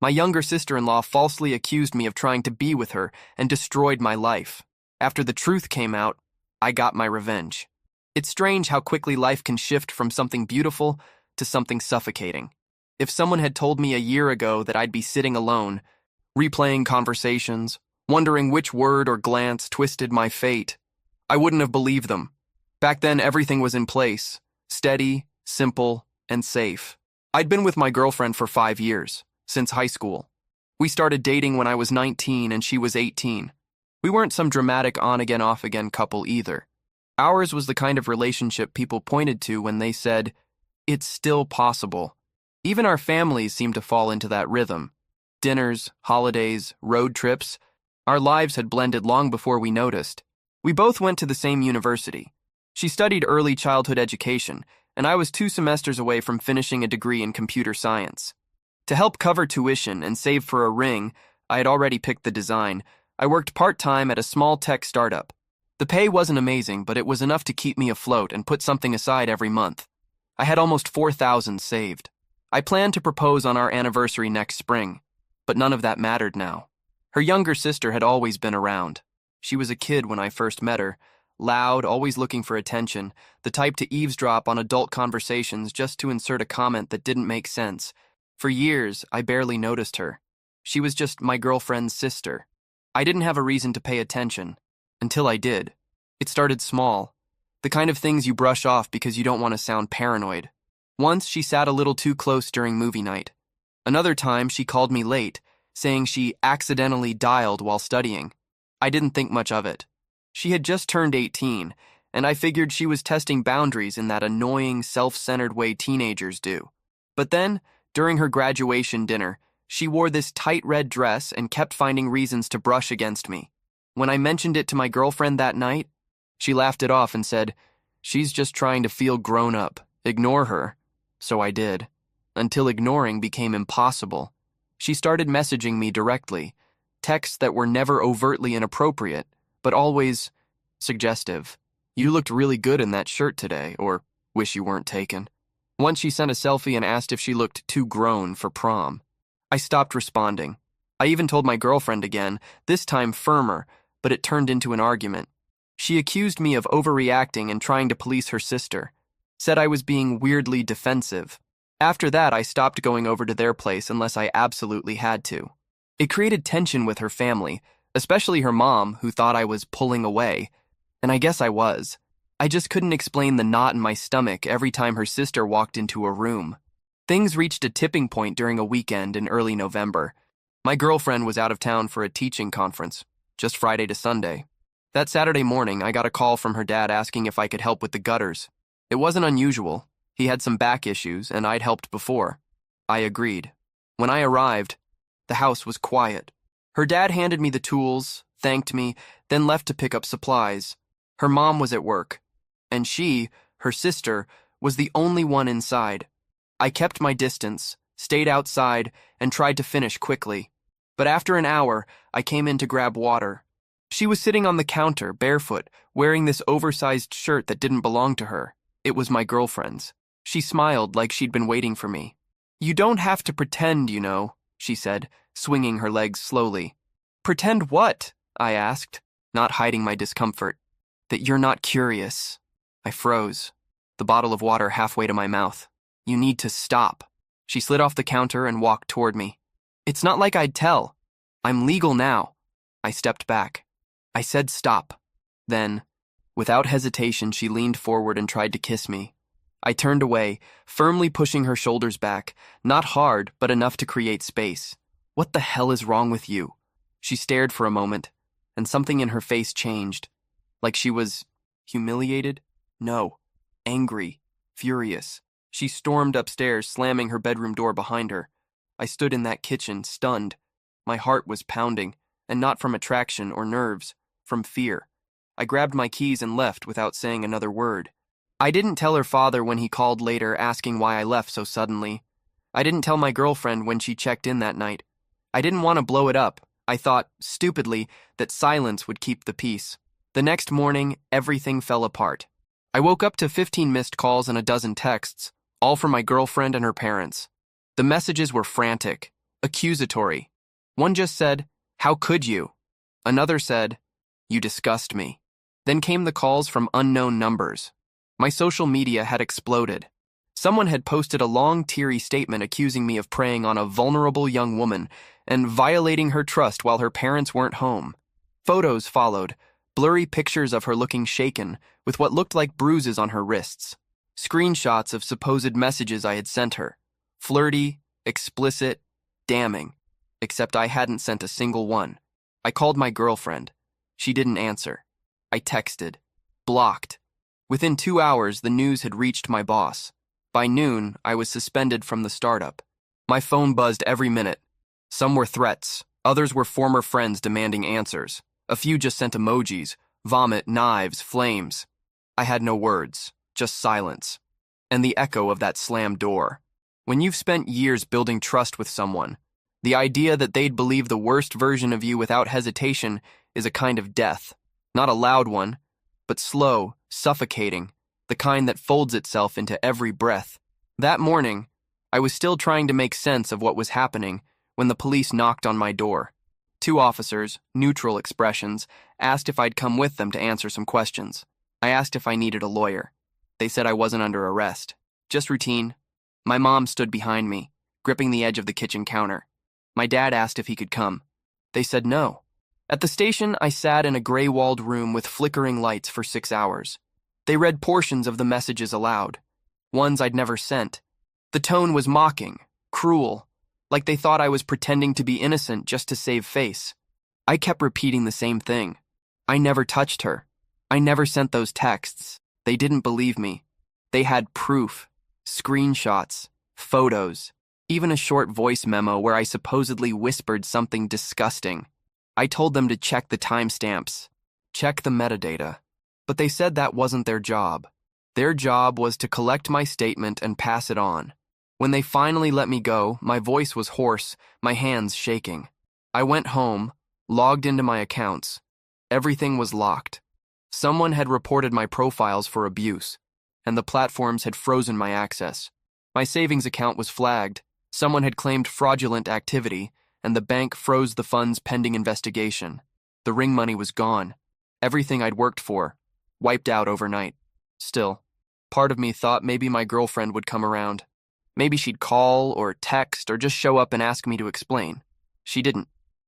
My younger sister-in-law falsely accused me of trying to be with her and destroyed my life. After the truth came out, I got my revenge. It's strange how quickly life can shift from something beautiful to something suffocating. If someone had told me a year ago that I'd be sitting alone, replaying conversations, wondering which word or glance twisted my fate, I wouldn't have believed them. Back then, everything was in place, steady, simple, and safe. I'd been with my girlfriend for 5 years, since high school. We started dating when I was 19 and she was 18. We weren't some dramatic on-again, off-again couple either. Ours was the kind of relationship people pointed to when they said, "It's still possible." Even our families seemed to fall into that rhythm. Dinners, holidays, road trips. Our lives had blended long before we noticed. We both went to the same university. She studied early childhood education, and I was 2 semesters away from finishing a degree in computer science. To help cover tuition and save for a ring, I had already picked the design. I worked part-time at a small tech startup. The pay wasn't amazing, but it was enough to keep me afloat and put something aside every month. I had almost $4,000 saved. I planned to propose on our anniversary next spring, but none of that mattered now. Her younger sister had always been around. She was a kid when I first met her, loud, always looking for attention, the type to eavesdrop on adult conversations just to insert a comment that didn't make sense. For years, I barely noticed her. She was just my girlfriend's sister. I didn't have a reason to pay attention. Until I did. It started small. The kind of things you brush off because you don't want to sound paranoid. Once, she sat a little too close during movie night. Another time, she called me late, saying she accidentally dialed while studying. I didn't think much of it. She had just turned 18, and I figured she was testing boundaries in that annoying, self-centered way teenagers do. But then, during her graduation dinner, she wore this tight red dress and kept finding reasons to brush against me. When I mentioned it to my girlfriend that night, she laughed it off and said, "She's just trying to feel grown up. Ignore her." So I did. Until ignoring became impossible. She started messaging me directly, texts that were never overtly inappropriate, but always suggestive. "You looked really good in that shirt today," or "wish you weren't taken." Once she sent a selfie and asked if she looked too grown for prom. I stopped responding. I even told my girlfriend again, this time firmer, but it turned into an argument. She accused me of overreacting and trying to police her sister, said I was being weirdly defensive. After that, I stopped going over to their place unless I absolutely had to. It created tension with her family, especially her mom, who thought I was pulling away, and I guess I was. I just couldn't explain the knot in my stomach every time her sister walked into a room. Things reached a tipping point during a weekend in early November. My girlfriend was out of town for a teaching conference, just Friday to Sunday. That Saturday morning, I got a call from her dad asking if I could help with the gutters. It wasn't unusual. He had some back issues, and I'd helped before. I agreed. When I arrived, the house was quiet. Her dad handed me the tools, thanked me, then left to pick up supplies. Her mom was at work, and she, her sister, was the only one inside. I kept my distance, stayed outside, and tried to finish quickly. But after an hour, I came in to grab water. She was sitting on the counter, barefoot, wearing this oversized shirt that didn't belong to her. It was my girlfriend's. She smiled like she'd been waiting for me. "You don't have to pretend, you know," she said, swinging her legs slowly. "Pretend what?" I asked, not hiding my discomfort. "That you're not curious." I froze, the bottle of water halfway to my mouth. "You need to stop." She slid off the counter and walked toward me. "It's not like I'd tell. I'm legal now." I stepped back. I said stop. Then, without hesitation, she leaned forward and tried to kiss me. I turned away, firmly pushing her shoulders back, not hard, but enough to create space. "What the hell is wrong with you?" She stared for a moment, and something in her face changed. Like she was humiliated? No. Angry. Furious. She stormed upstairs, slamming her bedroom door behind her. I stood in that kitchen, stunned. My heart was pounding, and not from attraction or nerves, from fear. I grabbed my keys and left without saying another word. I didn't tell her father when he called later asking why I left so suddenly. I didn't tell my girlfriend when she checked in that night. I didn't want to blow it up. I thought, stupidly, that silence would keep the peace. The next morning, everything fell apart. I woke up to 15 missed calls and a dozen texts, all from my girlfriend and her parents. The messages were frantic, accusatory. One just said, "How could you?" Another said, "You disgust me." Then came the calls from unknown numbers. My social media had exploded. Someone had posted a long, teary statement accusing me of preying on a vulnerable young woman and violating her trust while her parents weren't home. Photos followed, blurry pictures of her looking shaken, with what looked like bruises on her wrists. Screenshots of supposed messages I had sent her. Flirty, explicit, damning. Except I hadn't sent a single one. I called my girlfriend. She didn't answer. I texted. Blocked. Within 2 hours, the news had reached my boss. By noon, I was suspended from the startup. My phone buzzed every minute. Some were threats. Others were former friends demanding answers. A few just sent emojis, vomit, knives, flames. I had no words, just silence. And the echo of that slammed door. When you've spent years building trust with someone, the idea that they'd believe the worst version of you without hesitation is a kind of death. Not a loud one, but slow, suffocating, the kind that folds itself into every breath. That morning, I was still trying to make sense of what was happening when the police knocked on my door. 2 officers, neutral expressions, asked if I'd come with them to answer some questions. I asked if I needed a lawyer. They said I wasn't under arrest. Just routine. My mom stood behind me, gripping the edge of the kitchen counter. My dad asked if he could come. They said no. At the station, I sat in a gray-walled room with flickering lights for 6 hours. They read portions of the messages aloud, ones I'd never sent. The tone was mocking, cruel, like they thought I was pretending to be innocent just to save face. I kept repeating the same thing. I never touched her. I never sent those texts. They didn't believe me. They had proof, screenshots, photos, even a short voice memo where I supposedly whispered something disgusting. I told them to check the timestamps, check the metadata, but they said that wasn't their job. Their job was to collect my statement and pass it on. When they finally let me go, my voice was hoarse, my hands shaking. I went home, logged into my accounts. Everything was locked. Someone had reported my profiles for abuse, and the platforms had frozen my access. My savings account was flagged. Someone had claimed fraudulent activity, and the bank froze the funds pending investigation. The ring money was gone. Everything I'd worked for, wiped out overnight. Still, part of me thought maybe my girlfriend would come around. Maybe she'd call or text or just show up and ask me to explain. She didn't.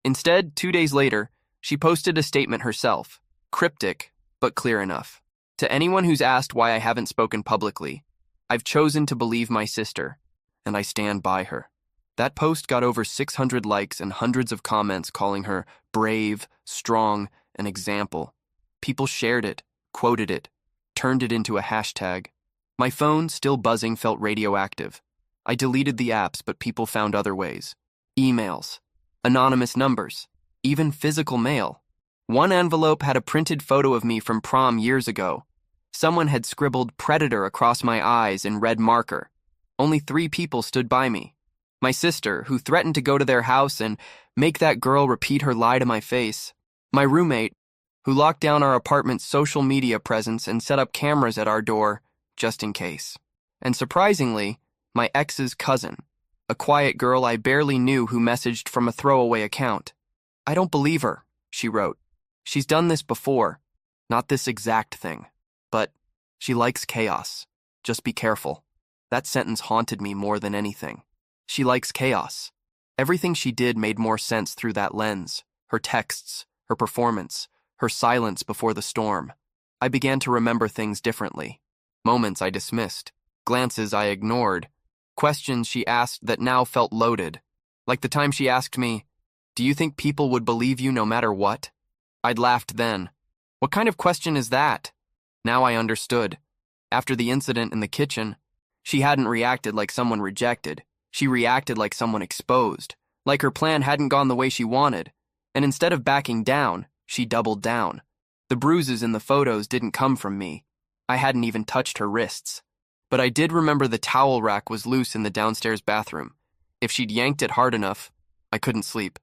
Instead, 2 days later, she posted a statement herself, cryptic, but clear enough. To anyone who's asked why I haven't spoken publicly, I've chosen to believe my sister, and I stand by her. That post got over 600 likes and hundreds of comments calling her brave, strong, an example. People shared it, quoted it, turned it into a hashtag. My phone, still buzzing, felt radioactive. I deleted the apps, but people found other ways. Emails, anonymous numbers, even physical mail. One envelope had a printed photo of me from prom years ago. Someone had scribbled "predator" across my eyes in red marker. Only 3 people stood by me. My sister, who threatened to go to their house and make that girl repeat her lie to my face. My roommate, who locked down our apartment's social media presence and set up cameras at our door, just in case. And surprisingly, my ex's cousin, a quiet girl I barely knew who messaged from a throwaway account. "I don't believe her," she wrote. "She's done this before. Not this exact thing. But she likes chaos. Just be careful." That sentence haunted me more than anything. She likes chaos. Everything she did made more sense through that lens. Her texts, her performance, her silence before the storm. I began to remember things differently. Moments I dismissed. Glances I ignored. Questions she asked that now felt loaded. Like the time she asked me, "Do you think people would believe you no matter what?" I'd laughed then. What kind of question is that? Now I understood. After the incident in the kitchen, she hadn't reacted like someone rejected. She reacted like someone exposed, like her plan hadn't gone the way she wanted. And instead of backing down, she doubled down. The bruises in the photos didn't come from me. I hadn't even touched her wrists. But I did remember the towel rack was loose in the downstairs bathroom. If she'd yanked it hard enough, I couldn't sleep.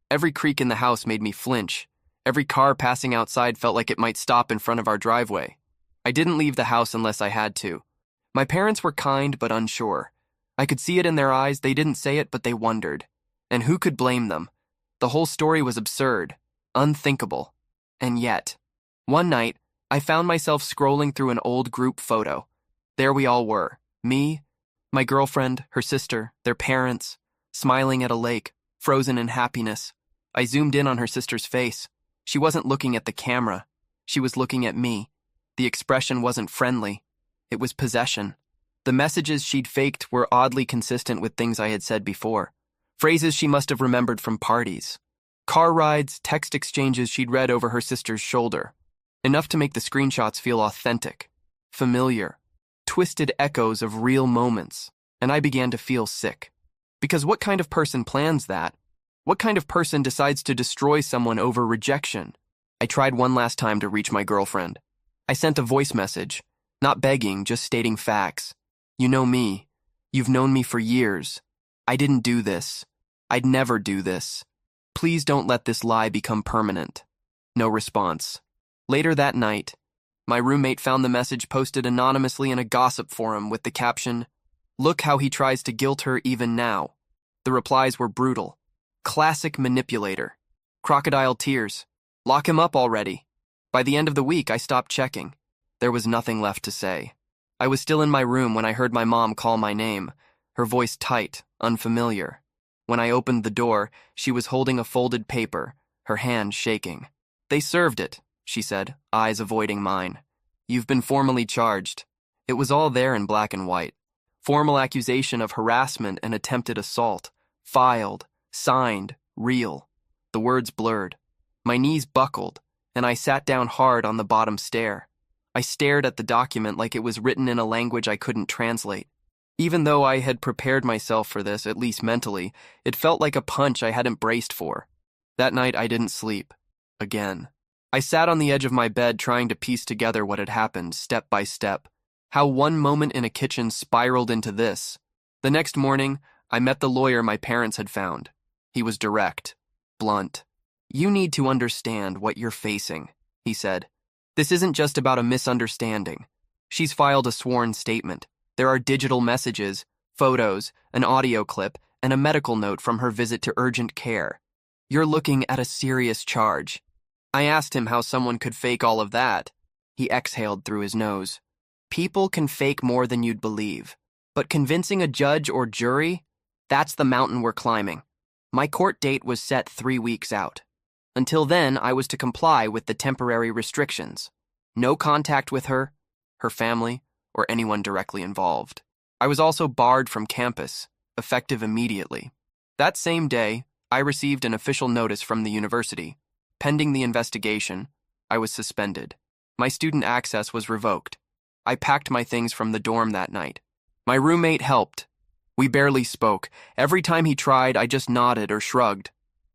Every creak in the house made me flinch. Every car passing outside felt like it might stop in front of our driveway. I didn't leave the house unless I had to. My parents were kind but unsure. I could see it in their eyes. They didn't say it, but they wondered. And who could blame them? The whole story was absurd, unthinkable. And yet, one night, I found myself scrolling through an old group photo. There we all were, me, my girlfriend, her sister, their parents, smiling at a lake, frozen in happiness. I zoomed in on her sister's face. She wasn't looking at the camera. She was looking at me. The expression wasn't friendly. It was possession. The messages she'd faked were oddly consistent with things I had said before. Phrases she must have remembered from parties. Car rides, text exchanges she'd read over her sister's shoulder. Enough to make the screenshots feel authentic, familiar, twisted echoes of real moments, and I began to feel sick. Because what kind of person plans that? What kind of person decides to destroy someone over rejection? I tried one last time to reach my girlfriend. I sent a voice message, not begging, just stating facts. You know me. You've known me for years. I didn't do this. I'd never do this. Please don't let this lie become permanent. No response. Later that night, my roommate found the message posted anonymously in a gossip forum with the caption, "Look how he tries to guilt her even now." The replies were brutal. Classic manipulator. Crocodile tears. Lock him up already. By the end of the week, I stopped checking. There was nothing left to say. I was still in my room when I heard my mom call my name, her voice tight, unfamiliar. When I opened the door, she was holding a folded paper, her hand shaking. "They served it," she said, eyes avoiding mine. "You've been formally charged." It was all there in black and white. Formal accusation of harassment and attempted assault. Filed, signed, real. The words blurred. My knees buckled, and I sat down hard on the bottom stair. I stared at the document like it was written in a language I couldn't translate. Even though I had prepared myself for this, at least mentally, it felt like a punch I hadn't braced for. That night I didn't sleep. Again. I sat on the edge of my bed trying to piece together what had happened, step by step. How one moment in a kitchen spiraled into this. The next morning, I met the lawyer my parents had found. He was direct, blunt. "You need to understand what you're facing," he said. "This isn't just about a misunderstanding. She's filed a sworn statement. There are digital messages, photos, an audio clip, and a medical note from her visit to urgent care. You're looking at a serious charge." I asked him how someone could fake all of that. He exhaled through his nose. "People can fake more than you'd believe. But convincing a judge or jury? That's the mountain we're climbing." My court date was set 3 weeks out. Until then, I was to comply with the temporary restrictions. No contact with her, her family, or anyone directly involved. I was also barred from campus, effective immediately. That same day, I received an official notice from the university. Pending the investigation, I was suspended. My student access was revoked. I packed my things from the dorm that night. My roommate helped. We barely spoke. Every time he tried, I just nodded or shrugged.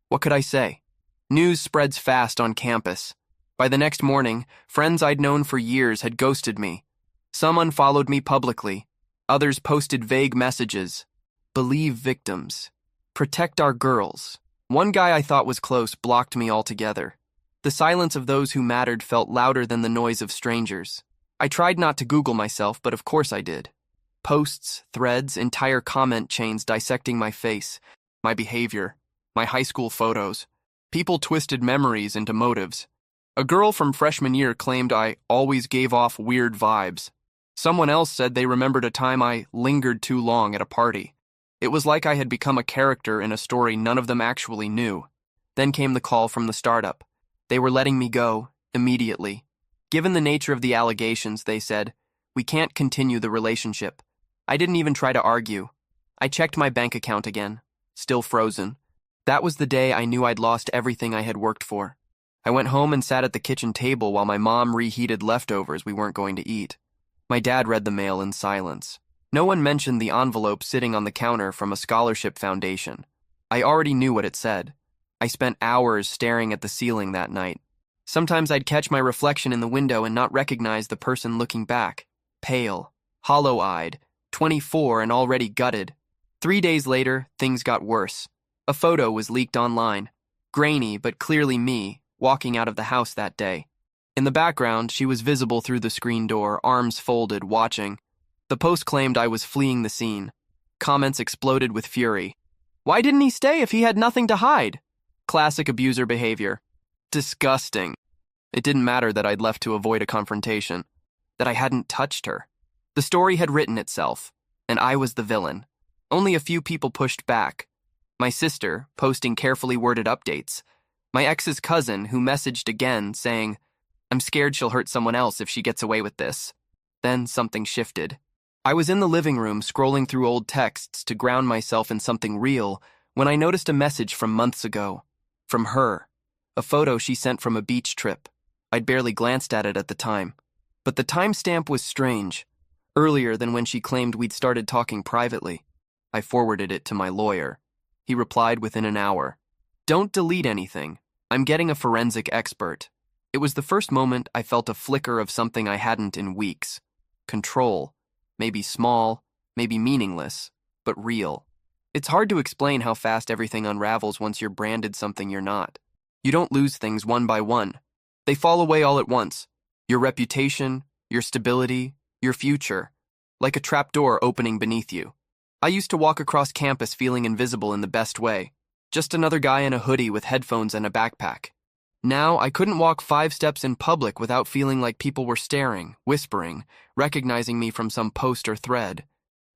What could I say? News spreads fast on campus. By the next morning, friends I'd known for years had ghosted me. Some unfollowed me publicly. Others posted vague messages. Believe victims. Protect our girls. One guy I thought was close blocked me altogether. The silence of those who mattered felt louder than the noise of strangers. I tried not to Google myself, but of course I did. Posts, threads, entire comment chains dissecting my face, my behavior, my high school photos. People twisted memories into motives. A girl from freshman year claimed I always gave off weird vibes. Someone else said they remembered a time I lingered too long at a party. It was like I had become a character in a story none of them actually knew. Then came the call from the startup. They were letting me go, immediately. Given the nature of the allegations, they said, "We can't continue the relationship." I didn't even try to argue. I checked my bank account again, still frozen. That was the day I knew I'd lost everything I had worked for. I went home and sat at the kitchen table while my mom reheated leftovers we weren't going to eat. My dad read the mail in silence. No one mentioned the envelope sitting on the counter from a scholarship foundation. I already knew what it said. I spent hours staring at the ceiling that night. Sometimes I'd catch my reflection in the window and not recognize the person looking back. Pale, hollow-eyed, 24 and already gutted. 3 days later, things got worse. A photo was leaked online. Grainy, but clearly me, walking out of the house that day. In the background, she was visible through the screen door, arms folded, watching. The post claimed I was fleeing the scene. Comments exploded with fury. Why didn't he stay if he had nothing to hide? Classic abuser behavior. Disgusting. It didn't matter that I'd left to avoid a confrontation, that I hadn't touched her. The story had written itself, and I was the villain. Only a few people pushed back. My sister, posting carefully worded updates. My ex's cousin, who messaged again, saying, "I'm scared she'll hurt someone else if she gets away with this." Then something shifted. I was in the living room scrolling through old texts to ground myself in something real when I noticed a message from months ago. From her. A photo she sent from a beach trip. I'd barely glanced at it at the time. But the timestamp was strange. Earlier than when she claimed we'd started talking privately. I forwarded it to my lawyer. He replied within an hour. "Don't delete anything. I'm getting a forensic expert." It was the first moment I felt a flicker of something I hadn't in weeks. Control. Maybe small, maybe meaningless, but real. It's hard to explain how fast everything unravels once you're branded something you're not. You don't lose things one by one. They fall away all at once. Your reputation, your stability, your future. Like a trapdoor opening beneath you. I used to walk across campus feeling invisible in the best way. Just another guy in a hoodie with headphones and a backpack. Now I couldn't walk 5 steps in public without feeling like people were staring, whispering, recognizing me from some post or thread.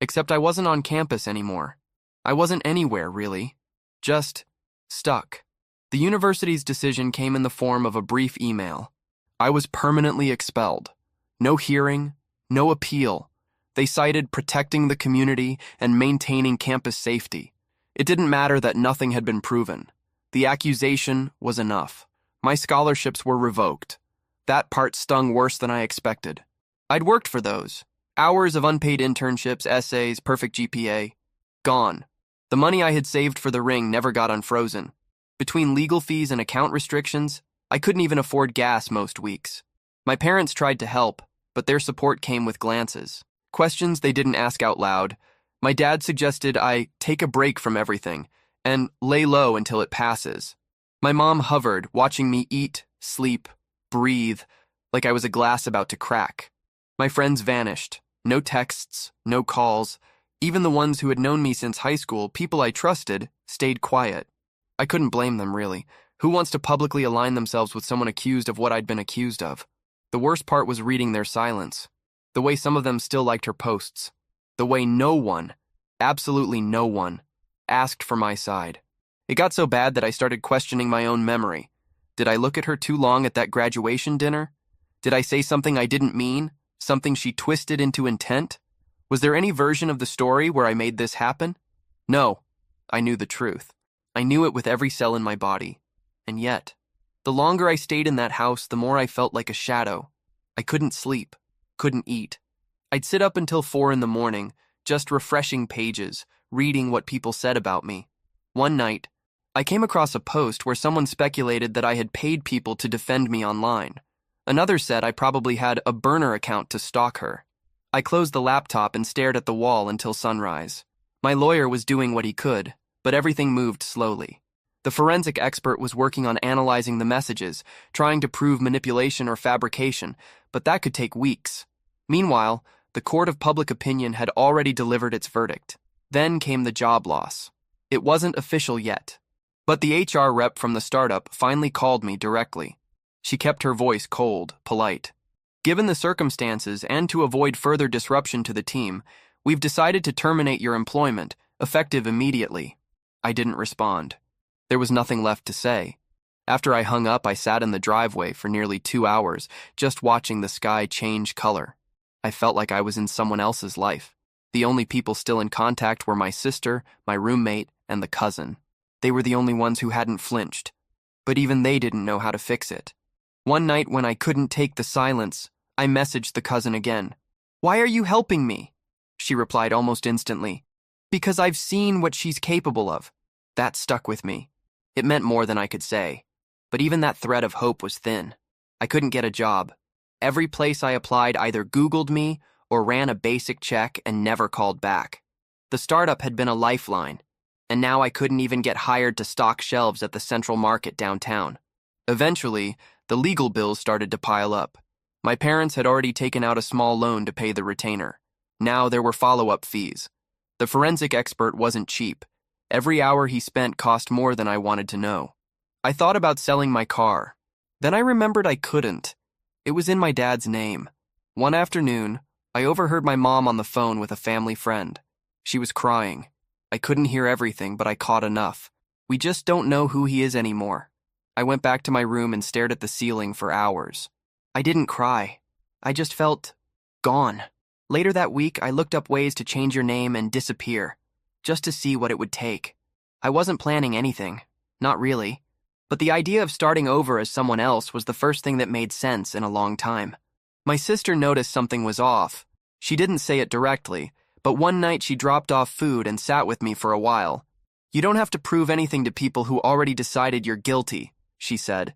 Except I wasn't on campus anymore. I wasn't anywhere, really. Just stuck. The university's decision came in the form of a brief email. I was permanently expelled. No hearing, no appeal. They cited protecting the community and maintaining campus safety. It didn't matter that nothing had been proven. The accusation was enough. My scholarships were revoked. That part stung worse than I expected. I'd worked for those. Hours of unpaid internships, essays, perfect GPA. Gone. The money I had saved for the ring never got unfrozen. Between legal fees and account restrictions, I couldn't even afford gas most weeks. My parents tried to help, but their support came with glances. Questions they didn't ask out loud. My dad suggested I take a break from everything and lay low until it passes. My mom hovered, watching me eat, sleep, breathe, like I was a glass about to crack. My friends vanished. No texts, no calls. Even the ones who had known me since high school, people I trusted, stayed quiet. I couldn't blame them, really. Who wants to publicly align themselves with someone accused of what I'd been accused of? The worst part was reading their silence. The way some of them still liked her posts. The way no one, absolutely no one, asked for my side. It got so bad that I started questioning my own memory. Did I look at her too long at that graduation dinner? Did I say something I didn't mean? Something she twisted into intent? Was there any version of the story where I made this happen? No, I knew the truth. I knew it with every cell in my body. And yet, the longer I stayed in that house, the more I felt like a shadow. I couldn't sleep, couldn't eat. I'd sit up until 4 in the morning, just refreshing pages, reading what people said about me. One night, I came across a post where someone speculated that I had paid people to defend me online. Another said I probably had a burner account to stalk her. I closed the laptop and stared at the wall until sunrise. My lawyer was doing what he could, but everything moved slowly. The forensic expert was working on analyzing the messages, trying to prove manipulation or fabrication, but that could take weeks. Meanwhile, the court of public opinion had already delivered its verdict. Then came the job loss. It wasn't official yet, but the HR rep from the startup finally called me directly. She kept her voice cold, polite. "Given the circumstances and to avoid further disruption to the team, we've decided to terminate your employment, effective immediately." I didn't respond. There was nothing left to say. After I hung up, I sat in the driveway for nearly 2 hours, just watching the sky change color. I felt like I was in someone else's life. The only people still in contact were my sister, my roommate, and the cousin. They were the only ones who hadn't flinched. But even they didn't know how to fix it. One night when I couldn't take the silence, I messaged the cousin again. "Why are you helping me?" She replied almost instantly. "Because I've seen what she's capable of." That stuck with me. It meant more than I could say. But even that thread of hope was thin. I couldn't get a job. Every place I applied either Googled me or ran a basic check and never called back. The startup had been a lifeline, and now I couldn't even get hired to stock shelves at the Central Market downtown. Eventually, the legal bills started to pile up. My parents had already taken out a small loan to pay the retainer. Now there were follow-up fees. The forensic expert wasn't cheap. Every hour he spent cost more than I wanted to know. I thought about selling my car. Then I remembered I couldn't. It was in my dad's name. One afternoon, I overheard my mom on the phone with a family friend. She was crying. I couldn't hear everything, but I caught enough. We just don't know who he is anymore. I went back to my room and stared at the ceiling for hours. I didn't cry. I just felt gone. Later that week, I looked up ways to change your name and disappear, just to see what it would take. I wasn't planning anything. Not really. But the idea of starting over as someone else was the first thing that made sense in a long time. My sister noticed something was off. She didn't say it directly, but one night she dropped off food and sat with me for a while. "You don't have to prove anything to people who already decided you're guilty," she said.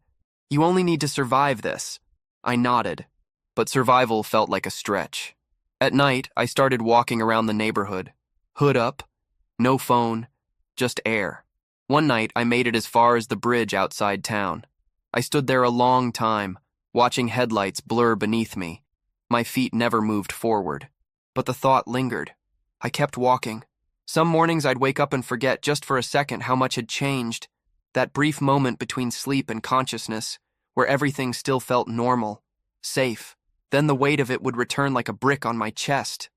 "You only need to survive this." I nodded, but survival felt like a stretch. At night, I started walking around the neighborhood. Hood up, no phone, just air. One night, I made it as far as the bridge outside town. I stood there a long time, watching headlights blur beneath me. My feet never moved forward, but the thought lingered. I kept walking. Some mornings I'd wake up and forget just for a second how much had changed. That brief moment between sleep and consciousness, where everything still felt normal, safe. Then the weight of it would return like a brick on my chest.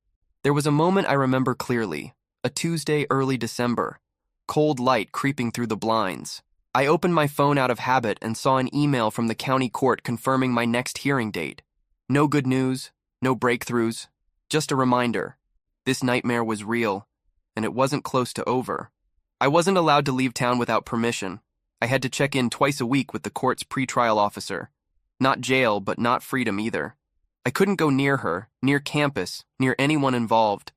There was a moment I remember clearly, a Tuesday early December. Cold light creeping through the blinds. I opened my phone out of habit and saw an email from the county court confirming my next hearing date. No good news, no breakthroughs, just a reminder. This nightmare was real, and it wasn't close to over. I wasn't allowed to leave town without permission. I had to check in twice a week with the court's pretrial officer. Not jail, but not freedom either. I couldn't go near her, near campus, near anyone involved.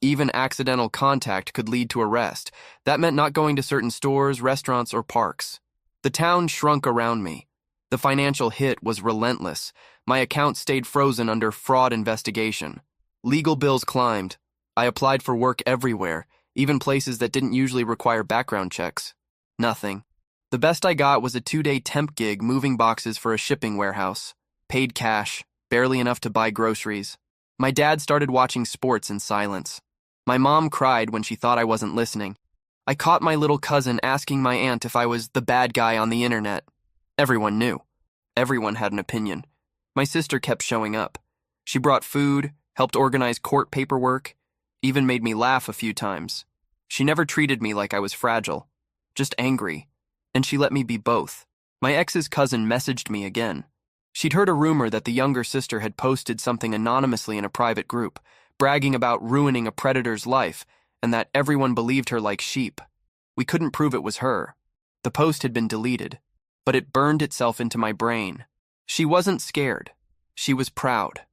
Even accidental contact could lead to arrest. That meant not going to certain stores, restaurants, or parks. The town shrunk around me. The financial hit was relentless. My account stayed frozen under fraud investigation. Legal bills climbed. I applied for work everywhere, even places that didn't usually require background checks. Nothing. The best I got was a 2-day temp gig moving boxes for a shipping warehouse. Paid cash, barely enough to buy groceries. My dad started watching sports in silence. My mom cried when she thought I wasn't listening. I caught my little cousin asking my aunt if I was the bad guy on the internet. Everyone knew. Everyone had an opinion. My sister kept showing up. She brought food, helped organize court paperwork, even made me laugh a few times. She never treated me like I was fragile, just angry, and she let me be both. My ex's cousin messaged me again. She'd heard a rumor that the younger sister had posted something anonymously in a private group, bragging about ruining a predator's life, and that everyone believed her like sheep. We couldn't prove it was her. The post had been deleted, but it burned itself into my brain. She wasn't scared. She was proud.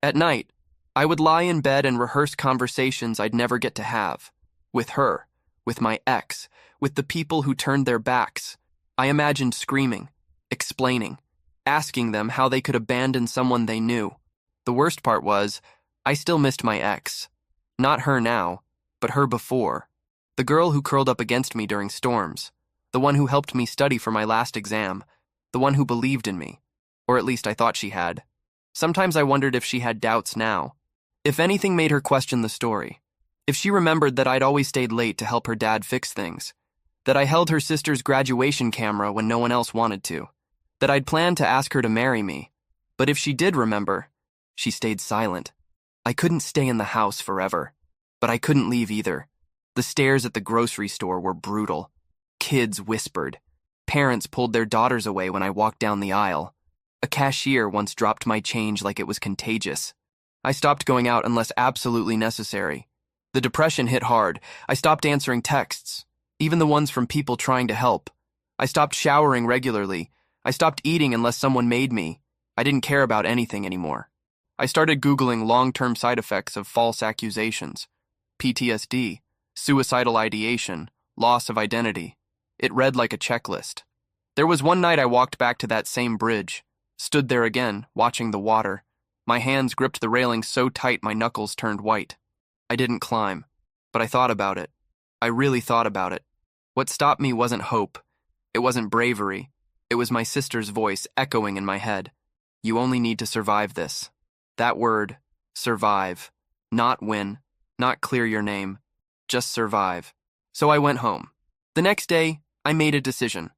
At night, I would lie in bed and rehearse conversations I'd never get to have. With her, with my ex, with the people who turned their backs. I imagined screaming, explaining, asking them how they could abandon someone they knew. The worst part was, I still missed my ex. Not her now, but her before. The girl who curled up against me during storms. The one who helped me study for my last exam. The one who believed in me. Or at least I thought she had. Sometimes I wondered if she had doubts now. If anything made her question the story. If she remembered that I'd always stayed late to help her dad fix things. That I held her sister's graduation camera when no one else wanted to. That I'd planned to ask her to marry me. But if she did remember, she stayed silent. I couldn't stay in the house forever, but I couldn't leave either. The stares at the grocery store were brutal. Kids whispered. Parents pulled their daughters away when I walked down the aisle. A cashier once dropped my change like it was contagious. I stopped going out unless absolutely necessary. The depression hit hard. I stopped answering texts, even the ones from people trying to help. I stopped showering regularly. I stopped eating unless someone made me. I didn't care about anything anymore. I started Googling long-term side effects of false accusations. PTSD, suicidal ideation, loss of identity. It read like a checklist. There was one night I walked back to that same bridge, stood there again, watching the water. My hands gripped the railing so tight my knuckles turned white. I didn't climb, but I thought about it. I really thought about it. What stopped me wasn't hope. It wasn't bravery. It was my sister's voice echoing in my head. You only need to survive this. That word, survive. Not win, not clear your name. Just survive. So I went home. The next day, I made a decision.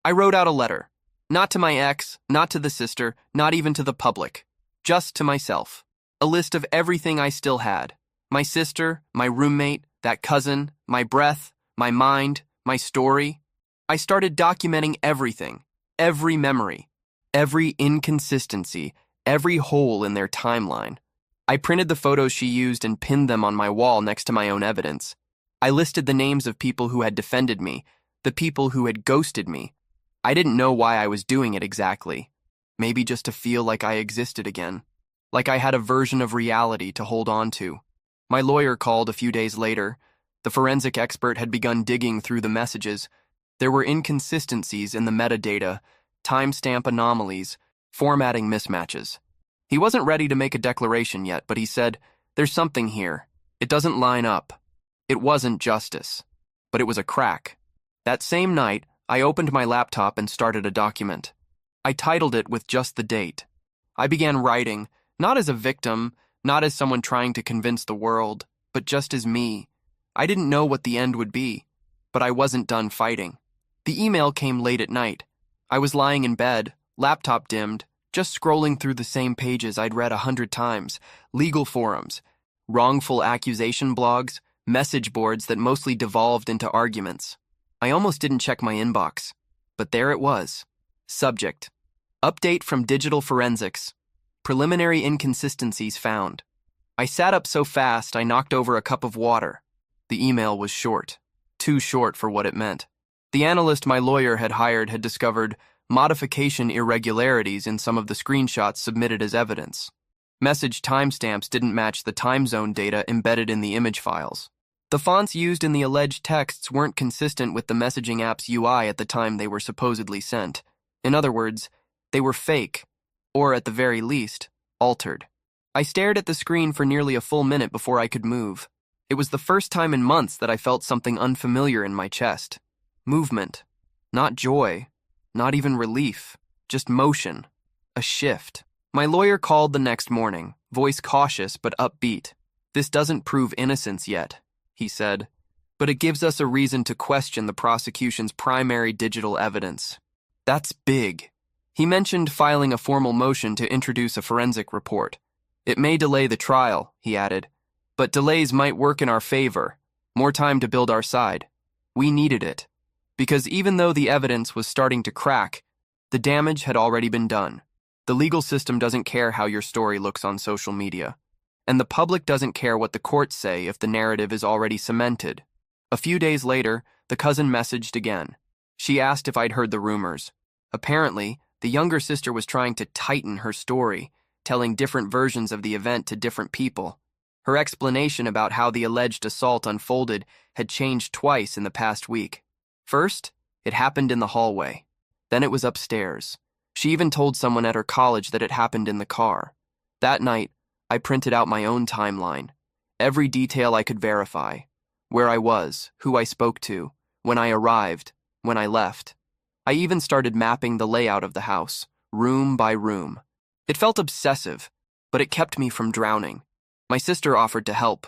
I wrote out a letter. Not to my ex, not to the sister, not even to the public. Just to myself. A list of everything I still had. My sister, my roommate, that cousin, my breath, my mind, my story. I started documenting everything, every memory, every inconsistency, every hole in their timeline. I printed the photos she used and pinned them on my wall next to my own evidence. I listed the names of people who had defended me, the people who had ghosted me. I didn't know why I was doing it exactly. Maybe just to feel like I existed again. Like I had a version of reality to hold on to. My lawyer called a few days later. The forensic expert had begun digging through the messages. There were inconsistencies in the metadata, timestamp anomalies, formatting mismatches. He wasn't ready to make a declaration yet, but he said, "There's something here. It doesn't line up." It wasn't justice, but it was a crack. That same night, I opened my laptop and started a document. I titled it with just the date. I began writing, not as a victim, not as someone trying to convince the world, but just as me. I didn't know what the end would be, but I wasn't done fighting. The email came late at night. I was lying in bed, laptop dimmed, just scrolling through the same pages I'd read 100 times, legal forums, wrongful accusation blogs, message boards that mostly devolved into arguments. I almost didn't check my inbox, but there it was. Subject: Update from Digital Forensics. Preliminary inconsistencies found. I sat up so fast I knocked over a cup of water. The email was short. Too short for what it meant. The analyst my lawyer had hired had discovered modification irregularities in some of the screenshots submitted as evidence. Message timestamps didn't match the time zone data embedded in the image files. The fonts used in the alleged texts weren't consistent with the messaging app's UI at the time they were supposedly sent. In other words, they were fake, or at the very least, altered. I stared at the screen for nearly a full minute before I could move. It was the first time in months that I felt something unfamiliar in my chest. Movement. Not joy. Not even relief. Just motion. A shift. My lawyer called the next morning, voice cautious but upbeat. "This doesn't prove innocence yet," he said, "but it gives us a reason to question the prosecution's primary digital evidence." That's big. He mentioned filing a formal motion to introduce a forensic report. "It may delay the trial," he added, "but delays might work in our favor. More time to build our side." We needed it, because even though the evidence was starting to crack, the damage had already been done. The legal system doesn't care how your story looks on social media. And the public doesn't care what the courts say if the narrative is already cemented. A few days later, the cousin messaged again. She asked if I'd heard the rumors. Apparently, the younger sister was trying to tighten her story, telling different versions of the event to different people. Her explanation about how the alleged assault unfolded had changed twice in the past week. First, it happened in the hallway. Then it was upstairs. She even told someone at her college that it happened in the car. That night, I printed out my own timeline. Every detail I could verify. Where I was, who I spoke to, when I arrived, when I left. I even started mapping the layout of the house, room by room. It felt obsessive, but it kept me from drowning. My sister offered to help.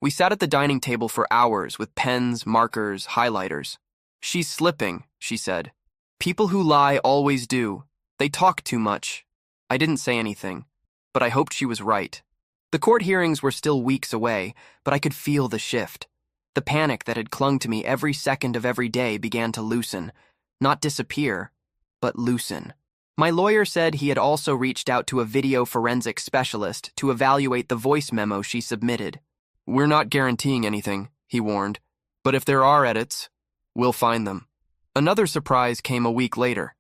We sat at the dining table for hours with pens, markers, highlighters. "She's slipping," she said. "People who lie always do. They talk too much." I didn't say anything, but I hoped she was right. The court hearings were still weeks away, but I could feel the shift. The panic that had clung to me every second of every day began to loosen. Not disappear, but loosen. My lawyer said he had also reached out to a video forensic specialist to evaluate the voice memo she submitted. "We're not guaranteeing anything," he warned, "but if there are edits, we'll find them." Another surprise came a week later.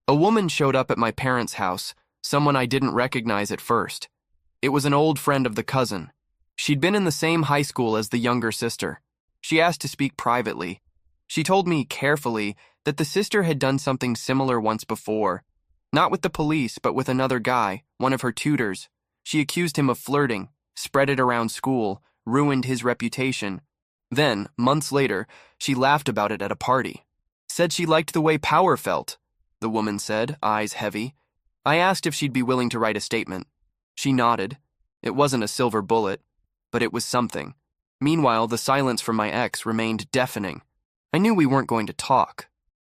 A woman showed up at my parents' house, someone I didn't recognize at first. It was an old friend of the cousin. She'd been in the same high school as the younger sister. She asked to speak privately. She told me carefully that the sister had done something similar once before. Not with the police, but with another guy, one of her tutors. She accused him of flirting, spread it around school, ruined his reputation. Then, months later, she laughed about it at a party. Said she liked the way power felt, the woman said, eyes heavy. I asked if she'd be willing to write a statement. She nodded. It wasn't a silver bullet, but it was something. Meanwhile, the silence from my ex remained deafening. I knew we weren't going to talk.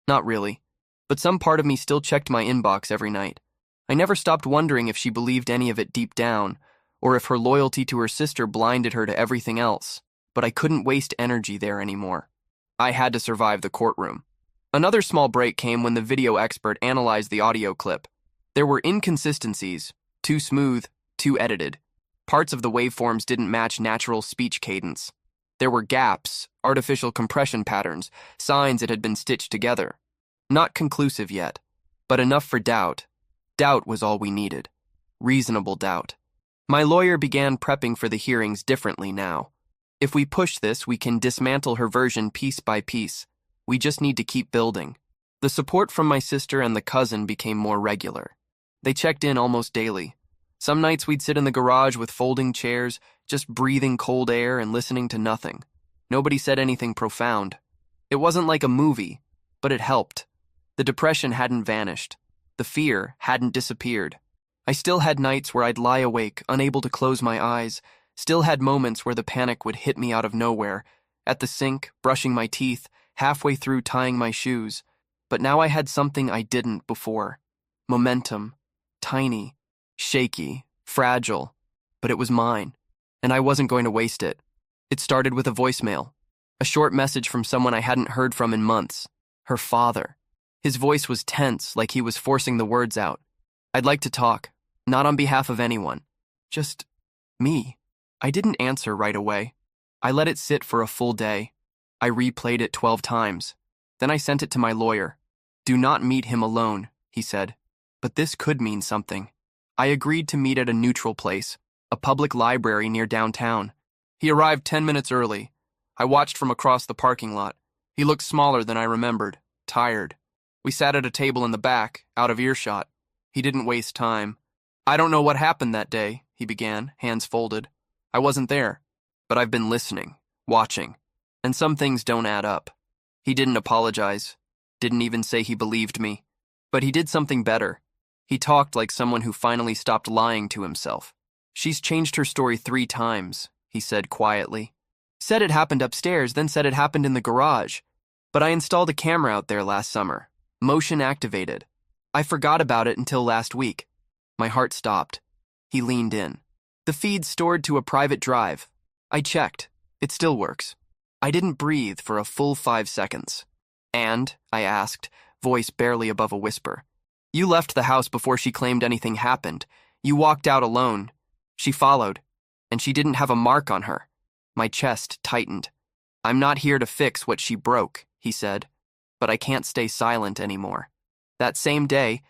Not really. But some part of me still checked my inbox every night. I never stopped wondering if she believed any of it deep down, or if her loyalty to her sister blinded her to everything else. But I couldn't waste energy there anymore. I had to survive the courtroom. Another small break came when the video expert analyzed the audio clip. There were inconsistencies, too smooth, too edited. Parts of the waveforms didn't match natural speech cadence. There were gaps, artificial compression patterns, signs it had been stitched together. Not conclusive yet, but enough for doubt. Doubt was all we needed. Reasonable doubt. My lawyer began prepping for the hearings differently now. If we push this, we can dismantle her version piece by piece. We just need to keep building. The support from my sister and the cousin became more regular. They checked in almost daily. Some nights we'd sit in the garage with folding chairs, just breathing cold air and listening to nothing. Nobody said anything profound. It wasn't like a movie, but it helped. The depression hadn't vanished. The fear hadn't disappeared. I still had nights where I'd lie awake, unable to close my eyes, still had moments where the panic would hit me out of nowhere, at the sink, brushing my teeth, halfway through tying my shoes. But now I had something I didn't before. Momentum. Tiny. Shaky. Fragile. But it was mine, and I wasn't going to waste it. It started with a voicemail. A short message from someone I hadn't heard from in months. Her father. His voice was tense, like he was forcing the words out. I'd like to talk, not on behalf of anyone. Just me. I didn't answer right away. I let it sit for a full day. I replayed it 12 times. Then I sent it to my lawyer. Do not meet him alone, he said. But this could mean something. I agreed to meet at a neutral place, a public library near downtown. He arrived 10 minutes early. I watched from across the parking lot. He looked smaller than I remembered, tired. We sat at a table in the back, out of earshot. He didn't waste time. I don't know what happened that day, he began, hands folded. I wasn't there, but I've been listening, watching, and some things don't add up. He didn't apologize, didn't even say he believed me, but he did something better. He talked like someone who finally stopped lying to himself. She's changed her story 3 times, he said quietly. Said it happened upstairs, then said it happened in the garage. But I installed a camera out there last summer, motion activated. I forgot about it until last week. My heart stopped. He leaned in. The feed's stored to a private drive. I checked. It still works. I didn't breathe for a full 5 seconds. And, I asked, voice barely above a whisper, you left the house before she claimed anything happened. You walked out alone. She followed, and she didn't have a mark on her. My chest tightened. I'm not here to fix what she broke, he said, but I can't stay silent anymore. That same day,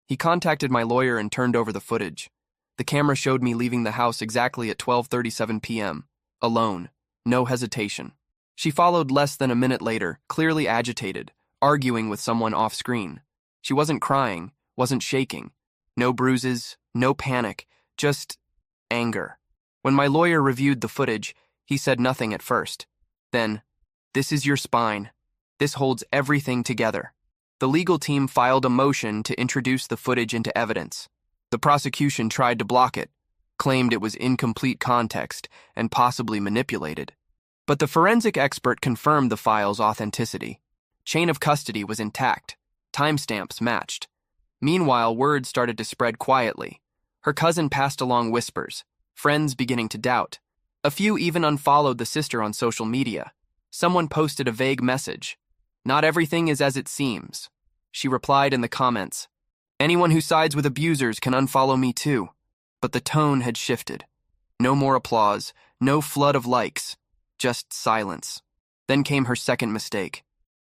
he contacted my lawyer and turned over the footage. The camera showed me leaving the house exactly at 12:37 p.m., alone, no hesitation. She followed less than a minute later, clearly agitated, arguing with someone off-screen. She wasn't crying, wasn't shaking. No bruises, no panic, just anger. When my lawyer reviewed the footage, he said nothing at first. Then, this is your spine. This holds everything together. The legal team filed a motion to introduce the footage into evidence. The prosecution tried to block it, claimed it was incomplete context and possibly manipulated. But the forensic expert confirmed the file's authenticity. Chain of custody was intact. Timestamps matched. Meanwhile, word started to spread quietly. Her cousin passed along whispers, friends beginning to doubt. A few even unfollowed the sister on social media. Someone posted a vague message. Not everything is as it seems. She replied in the comments. Anyone who sides with abusers can unfollow me too. But the tone had shifted. No more applause, no flood of likes, just silence. Then came her second mistake.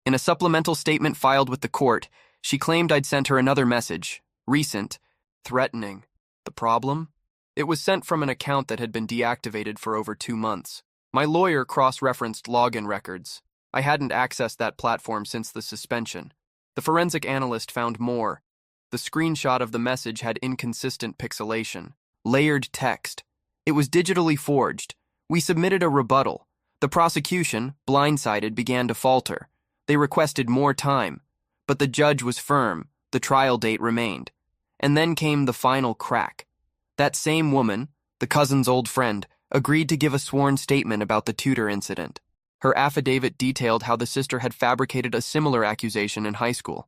In a supplemental statement filed with the court, she claimed I'd sent her another message, recent, threatening. The problem? It was sent from an account that had been deactivated for over 2 months. My lawyer cross-referenced login records. I hadn't accessed that platform since the suspension. The forensic analyst found more. The screenshot of the message had inconsistent pixelation, layered text. It was digitally forged. We submitted a rebuttal. The prosecution, blindsided, began to falter. They requested more time, but the judge was firm. The trial date remained. And then came the final crack. That same woman, the cousin's old friend, agreed to give a sworn statement about the tutor incident. Her affidavit detailed how the sister had fabricated a similar accusation in high school.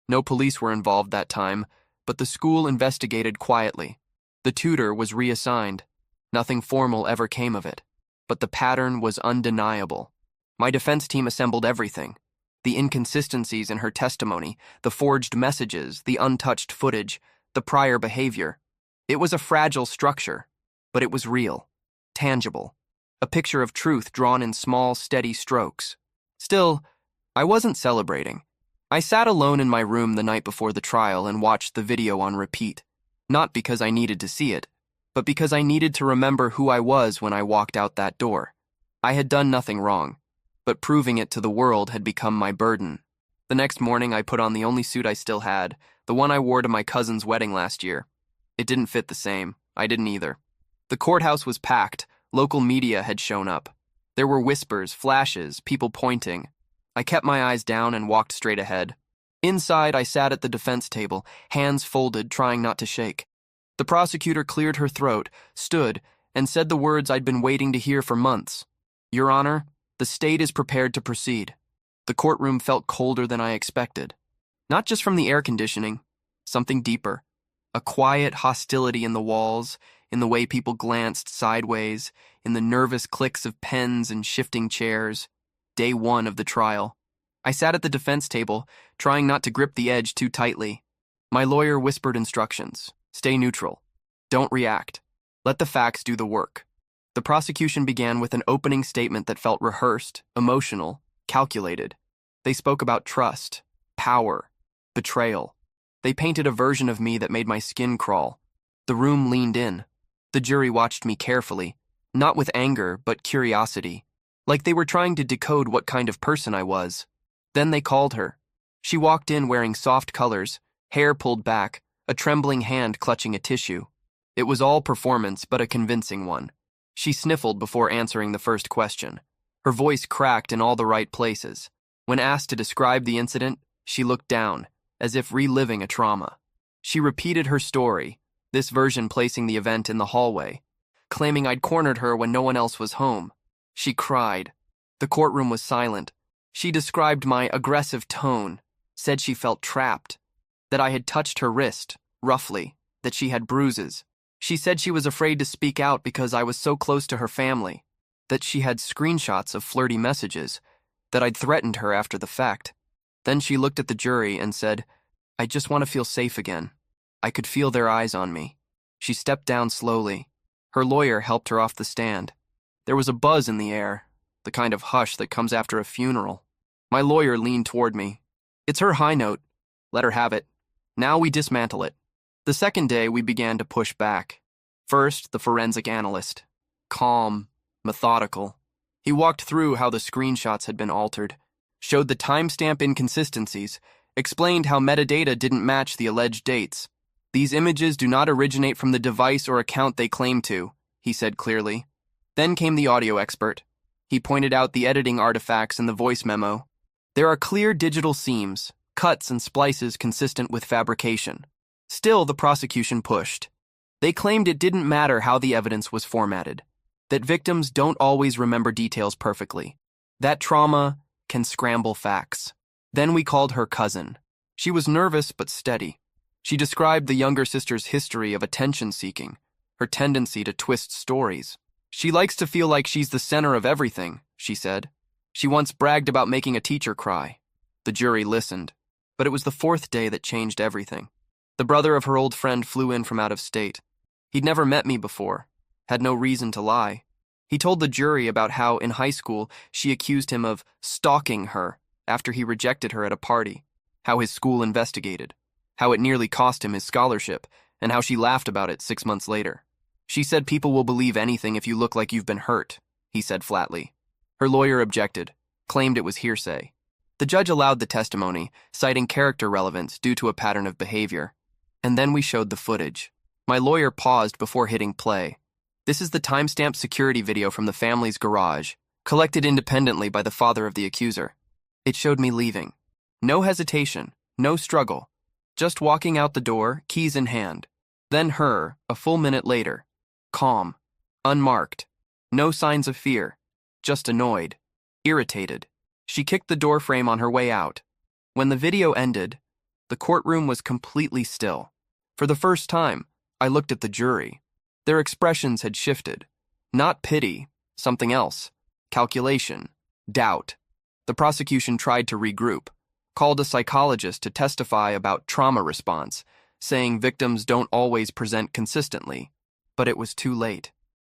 No police were involved that time, but the school investigated quietly. The tutor was reassigned. Nothing formal ever came of it, but the pattern was undeniable. My defense team assembled everything: the inconsistencies in her testimony, the forged messages, the untouched footage, the prior behavior. It was a fragile structure, but it was real, tangible, a picture of truth drawn in small, steady strokes. Still, I wasn't celebrating. I sat alone in my room the night before the trial and watched the video on repeat, not because I needed to see it, but because I needed to remember who I was when I walked out that door. I had done nothing wrong, but proving it to the world had become my burden. The next morning, I put on the only suit I still had, the one I wore to my cousin's wedding last year. It didn't fit the same. I didn't either. The courthouse was packed. Local media had shown up. There were whispers, flashes, people pointing. I kept my eyes down and walked straight ahead. Inside, I sat at the defense table, hands folded, trying not to shake. The prosecutor cleared her throat, stood, and said the words I'd been waiting to hear for months. "Your Honor, the state is prepared to proceed." The courtroom felt colder than I expected. Not just from the air conditioning, something deeper. A quiet hostility in the walls, in the way people glanced sideways, in the nervous clicks of pens and shifting chairs. Day one of the trial. I sat at the defense table, trying not to grip the edge too tightly. My lawyer whispered instructions. Stay neutral. Don't react. Let the facts do the work. The prosecution began with an opening statement that felt rehearsed, emotional, calculated. They spoke about trust, power, betrayal. They painted a version of me that made my skin crawl. The room leaned in. The jury watched me carefully, not with anger, but curiosity, like they were trying to decode what kind of person I was. Then they called her. She walked in wearing soft colors, hair pulled back, a trembling hand clutching a tissue. It was all performance, but a convincing one. She sniffled before answering the first question. Her voice cracked in all the right places. When asked to describe the incident, she looked down, as if reliving a trauma. She repeated her story, this version placing the event in the hallway, claiming I'd cornered her when no one else was home. She cried. The courtroom was silent. She described my aggressive tone, said she felt trapped, that I had touched her wrist, roughly, that she had bruises. She said she was afraid to speak out because I was so close to her family, that she had screenshots of flirty messages, that I'd threatened her after the fact. Then she looked at the jury and said, "I just want to feel safe again." I could feel their eyes on me. She stepped down slowly. Her lawyer helped her off the stand. There was a buzz in the air, the kind of hush that comes after a funeral. My lawyer leaned toward me. "It's her high note. Let her have it. Now we dismantle it." The second day, we began to push back. First, the forensic analyst. Calm, methodical. He walked through how the screenshots had been altered, showed the timestamp inconsistencies, explained how metadata didn't match the alleged dates. "These images do not originate from the device or account they claim to," he said clearly. Then came the audio expert. He pointed out the editing artifacts in the voice memo. There are clear digital seams, cuts and splices consistent with fabrication. Still, the prosecution pushed. They claimed it didn't matter how the evidence was formatted, that victims don't always remember details perfectly, that trauma can scramble facts. Then we called her cousin. She was nervous but steady. She described the younger sister's history of attention-seeking, her tendency to twist stories. "She likes to feel like she's the center of everything," she said. She once bragged about making a teacher cry. The jury listened, but it was the fourth day that changed everything. The brother of her old friend flew in from out of state. He'd never met me before, had no reason to lie. He told the jury about how, in high school, she accused him of stalking her after he rejected her at a party, how his school investigated, how it nearly cost him his scholarship, and how she laughed about it 6 months later. "She said people will believe anything if you look like you've been hurt," he said flatly. Her lawyer objected, claimed it was hearsay. The judge allowed the testimony, citing character relevance due to a pattern of behavior. And then we showed the footage. My lawyer paused before hitting play. This is the timestamp security video from the family's garage, collected independently by the father of the accuser. It showed me leaving. No hesitation, no struggle. Just walking out the door, keys in hand. Then her, a full minute later. Calm. Unmarked. No signs of fear. Just annoyed. Irritated, she kicked the door frame on her way out. When the video ended, the courtroom was completely still. For the first time, I looked at the jury. Their expressions had shifted. Not pity, something else. Calculation, doubt. The prosecution tried to regroup, called a psychologist to testify about trauma response, saying victims don't always present consistently. But it was too late.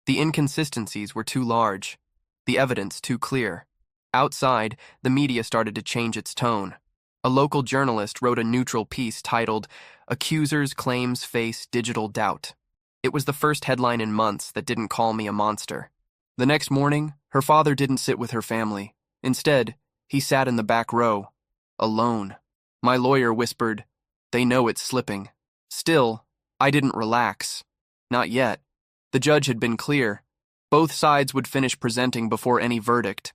The inconsistencies were too large, the evidence too clear. Outside, the media started to change its tone. A local journalist wrote a neutral piece titled, "Accusers' Claims Face Digital Doubt." It was the first headline in months that didn't call me a monster. The next morning, her father didn't sit with her family. Instead, he sat in the back row, alone. My lawyer whispered, "They know it's slipping." Still, I didn't relax. Not yet. The judge had been clear. Both sides would finish presenting before any verdict.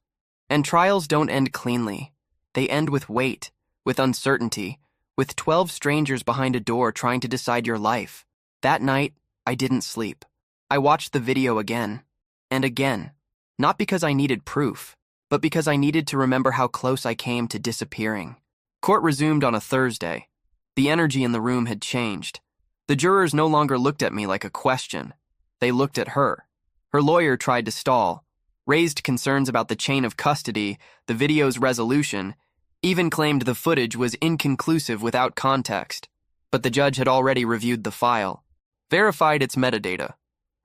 And trials don't end cleanly. They end with weight, with uncertainty, with 12 strangers behind a door trying to decide your life. That night, I didn't sleep. I watched the video again, and again. Not because I needed proof, but because I needed to remember how close I came to disappearing. Court resumed on a Thursday. The energy in the room had changed. The jurors no longer looked at me like a question. They looked at her. Her lawyer tried to stall, raised concerns about the chain of custody, the video's resolution, even claimed the footage was inconclusive without context. But the judge had already reviewed the file, verified its metadata,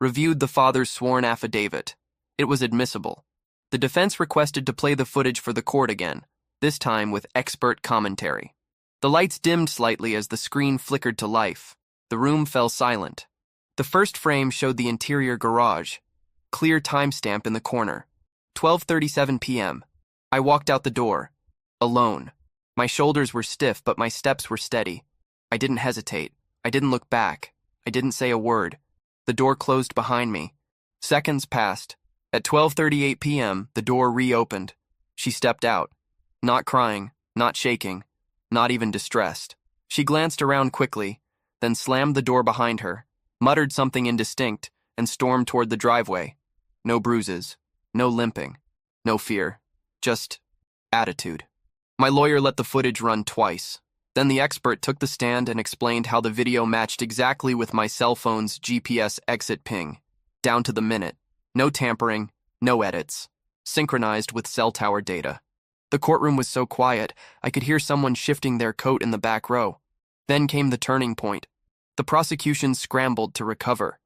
reviewed the father's sworn affidavit. It was admissible. The defense requested to play the footage for the court again, this time with expert commentary. The lights dimmed slightly as the screen flickered to life. The room fell silent. The first frame showed the interior garage. Clear timestamp in the corner. 12:37 p.m. I walked out the door. Alone. My shoulders were stiff, but my steps were steady. I didn't hesitate. I didn't look back. I didn't say a word. The door closed behind me. Seconds passed. At 12:38 p.m., the door reopened. She stepped out. Not crying, not shaking, not even distressed. She glanced around quickly, then slammed the door behind her, muttered something indistinct, and stormed toward the driveway. No bruises, no limping, no fear, just attitude. My lawyer let the footage run twice. Then the expert took the stand and explained how the video matched exactly with my cell phone's GPS exit ping, down to the minute. No tampering, no edits, synchronized with cell tower data. The courtroom was so quiet, I could hear someone shifting their coat in the back row. Then came the turning point. The prosecution scrambled to recover.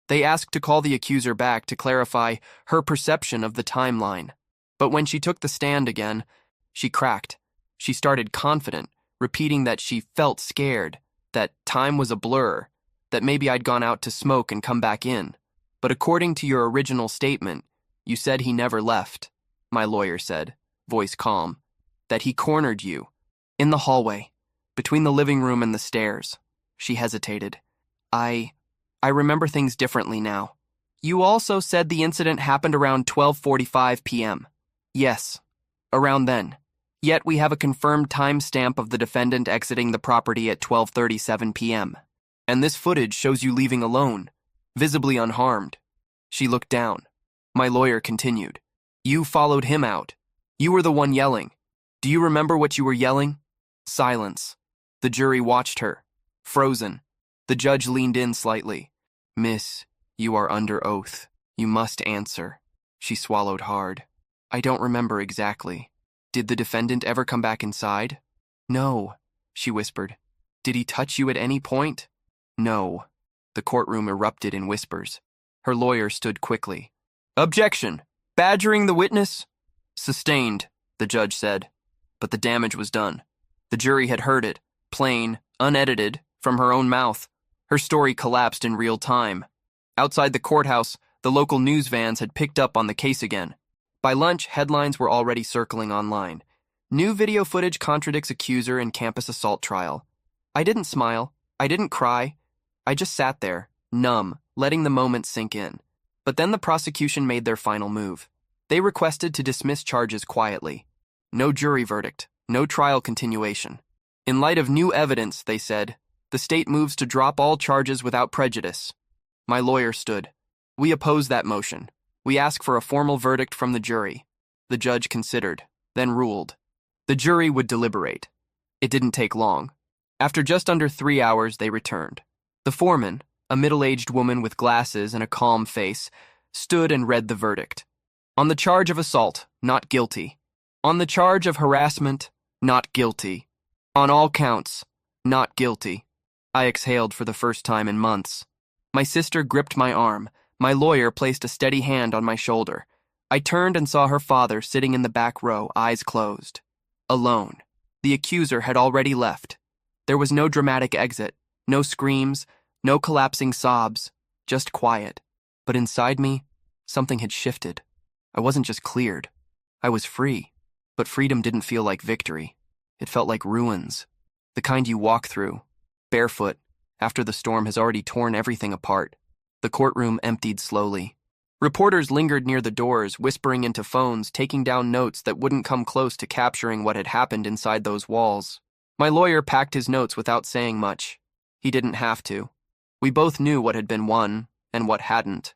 They asked to call the accuser back to clarify her perception of the timeline. But when she took the stand again, she cracked. She started confident, repeating that she felt scared, that time was a blur, that maybe I'd gone out to smoke and come back in. But according to your original statement, you said he never left, my lawyer said, voice calm, that he cornered you. In the hallway, between the living room and the stairs. She hesitated. I remember things differently now. You also said the incident happened around 12:45 p.m. Yes, around then. Yet we have a confirmed timestamp of the defendant exiting the property at 12:37 p.m. And this footage shows you leaving alone, visibly unharmed. She looked down. My lawyer continued. You followed him out. You were the one yelling. Do you remember what you were yelling? Silence. The jury watched her, frozen. The judge leaned in slightly. Miss, you are under oath. You must answer. She swallowed hard. I don't remember exactly. Did the defendant ever come back inside? No, she whispered. Did he touch you at any point? No. The courtroom erupted in whispers. Her lawyer stood quickly. Objection! Badgering the witness? Sustained, the judge said. But the damage was done. The jury had heard it, plain, unedited, from her own mouth. Her story collapsed in real time. Outside the courthouse, the local news vans had picked up on the case again. By lunch, headlines were already circling online. New video footage contradicts accuser in campus assault trial. I didn't smile. I didn't cry. I just sat there, numb, letting the moment sink in. But then the prosecution made their final move. They requested to dismiss charges quietly. No jury verdict, no trial continuation. In light of new evidence, they said, the state moves to drop all charges without prejudice. My lawyer stood. We oppose that motion. We ask for a formal verdict from the jury. The judge considered, then ruled. The jury would deliberate. It didn't take long. After just under 3 hours, they returned. The foreman, a middle-aged woman with glasses and a calm face, stood and read the verdict. On the charge of assault, not guilty. On the charge of harassment, not guilty. On all counts, not guilty. I exhaled for the first time in months. My sister gripped my arm. My lawyer placed a steady hand on my shoulder. I turned and saw her father sitting in the back row, eyes closed. Alone. The accuser had already left. There was no dramatic exit, no screams, no collapsing sobs, just quiet. But inside me, something had shifted. I wasn't just cleared. I was free. But freedom didn't feel like victory. It felt like ruins. The kind you walk through, barefoot, after the storm has already torn everything apart. The courtroom emptied slowly. Reporters lingered near the doors, whispering into phones, taking down notes that wouldn't come close to capturing what had happened inside those walls. My lawyer packed his notes without saying much. He didn't have to. We both knew what had been won and what hadn't.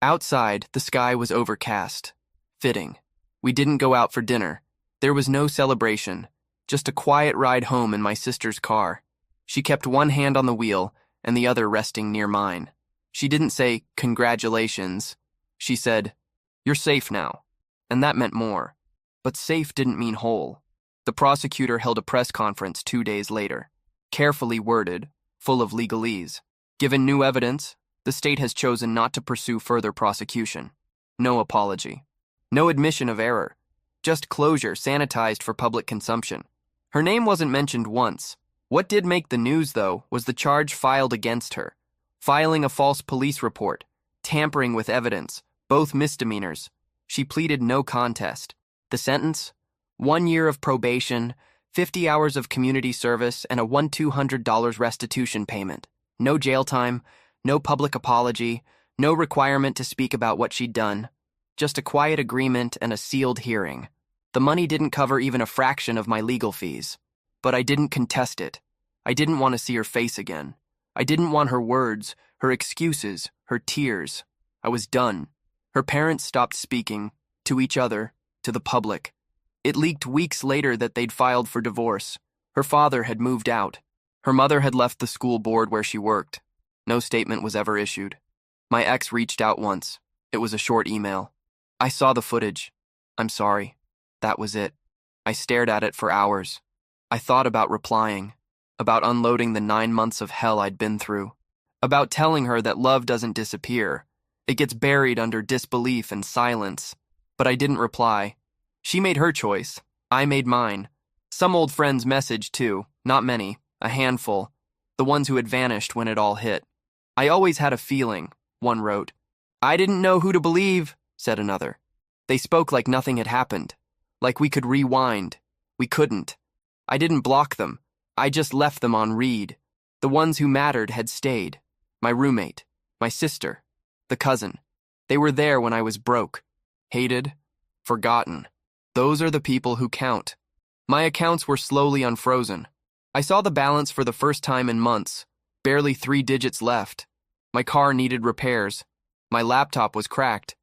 Outside, the sky was overcast. Fitting. We didn't go out for dinner. There was no celebration, just a quiet ride home in my sister's car. She kept one hand on the wheel and the other resting near mine. She didn't say, "Congratulations." She said, "You're safe now." And that meant more. But safe didn't mean whole. The prosecutor held a press conference 2 days later, carefully worded, full of legalese. Given new evidence, the state has chosen not to pursue further prosecution. No apology. No admission of error. Just closure sanitized for public consumption. Her name wasn't mentioned once. What did make the news, though, was the charge filed against her. Filing a false police report, tampering with evidence, both misdemeanors. She pleaded no contest. The sentence? 1 year of probation, 50 hours of community service, and a $1,200 restitution payment. No jail time, no public apology, no requirement to speak about what she'd done. Just a quiet agreement and a sealed hearing. The money didn't cover even a fraction of my legal fees. But I didn't contest it. I didn't want to see her face again. I didn't want her words, her excuses, her tears. I was done. Her parents stopped speaking, to each other, to the public. It leaked weeks later that they'd filed for divorce. Her father had moved out. Her mother had left the school board where she worked. No statement was ever issued. My ex reached out once. It was a short email. I saw the footage. "I'm sorry." That was it. I stared at it for hours. I thought about replying, about unloading the 9 months of hell I'd been through, about telling her that love doesn't disappear. It gets buried under disbelief and silence. But I didn't reply. She made her choice. I made mine. Some old friends messaged too, not many, a handful, the ones who had vanished when it all hit. "I always had a feeling," one wrote. "I didn't know who to believe," said another. They spoke like nothing had happened, like we could rewind. We couldn't. I didn't block them. I just left them on read. The ones who mattered had stayed. My roommate, my sister, the cousin. They were there when I was broke, hated, forgotten. Those are the people who count. My accounts were slowly unfrozen. I saw the balance for the first time in months, barely 3 digits left. My car needed repairs. My laptop was cracked.